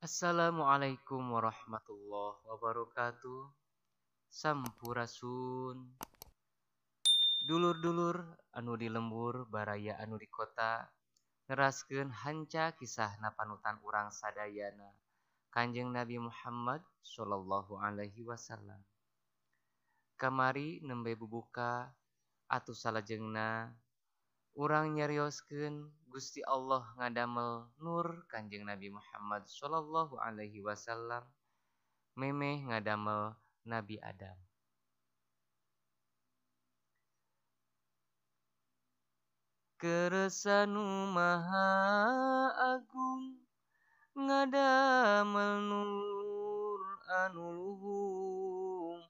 Assalamualaikum warahmatullahi wabarakatuh. Sampurasun. Dulur-dulur anu di lembur baraya anu di kota ngeraskeun hanca kisah panutan urang sadayana Kanjeng Nabi Muhammad sallallahu alaihi wasallam. Kamari nembe bubuka atuh salajengna urang nyarioskeun Gusti Allah ngadamel nur Kanjeng Nabi Muhammad sallallahu alaihi wasallam memeh ngadamel Nabi Adam. Keresanu maha agung ngadamel nur anu luhung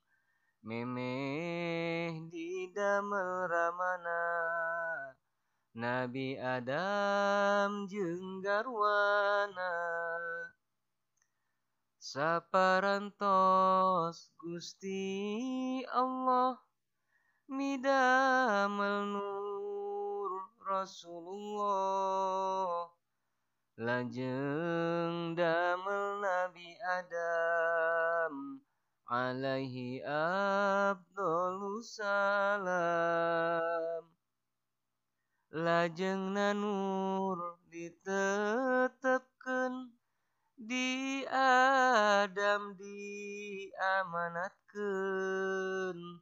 memeh didamel ramana Nabi Adam jeung garwana saparantos Gusti Allah midamel nur Rasulullah lajeng damel Nabi Adam alaihi afdholus salam lajeng nur ditetepkeun di Adam diamanatkeun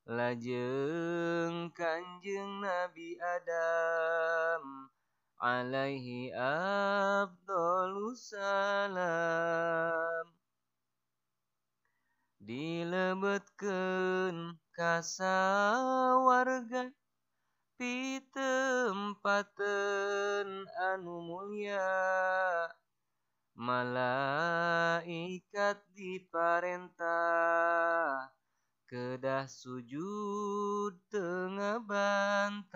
lajeng Kanjeng Nabi Adam alaihi afdholus salam dilebetkeun ka sawarga pitempateun anu mulya malaikat diparentah kedah sujud teu ngabantah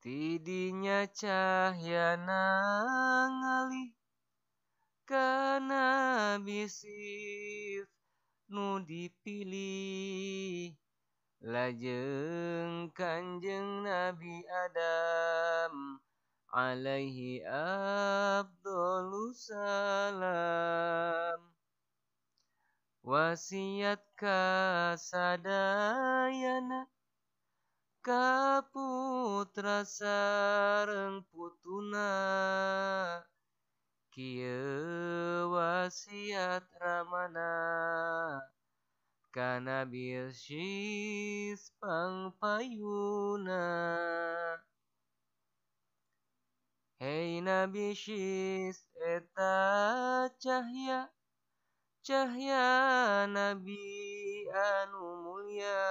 tidinya cahyana ngalih kana bisif nu dipilih lajeng Kanjeng Nabi Adam alaihi afdholus salam wasiat kasadayana ka putra sareng putuna kieu wasiat ramana kana Bilqis pangpayuna Hei Nabi Bilqis eta cahya Nabi anu mulya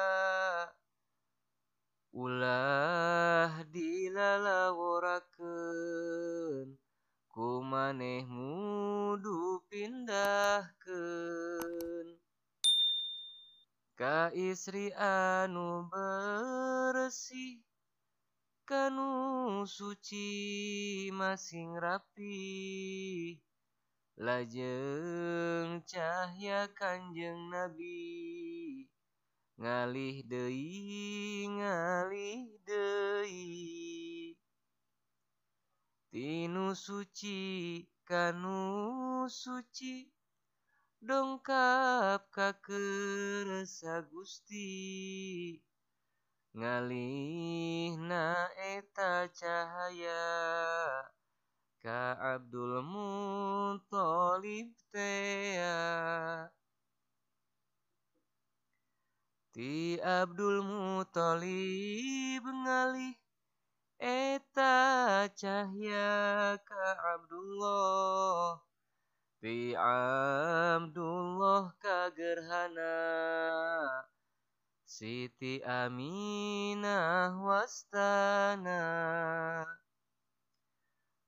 ulah dilalaworakeun kumaneh mudu pindahkeun ka istri anu bersih kanu suci masing rapi lajeng cahya Kanjeng Nabi ngalih deui tinu suci kanu suci dongkap ka kersa Gusti ngalihna eta cahaya ka Abdul Muthalib tea ti Abdul Muthalib ngalih eta cahya ka Abdullah ti Abdullah ka gerhana Siti Aminah wastana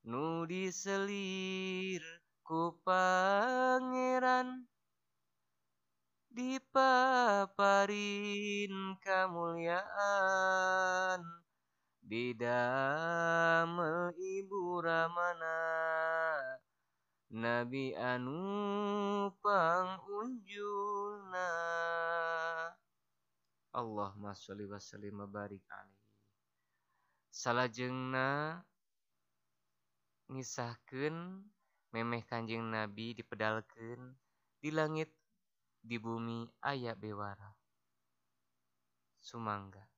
nu diselir ku pangeran dipaparin kamulyaan didamel ibu ramana Nabi anu pangunjulna Allahumma sholli wa sallim wa barik alaihi salajengna ngisahkeun memeh Kanjeng Nabi dipedalkeun di langit di bumi aya bewara. Sumangga.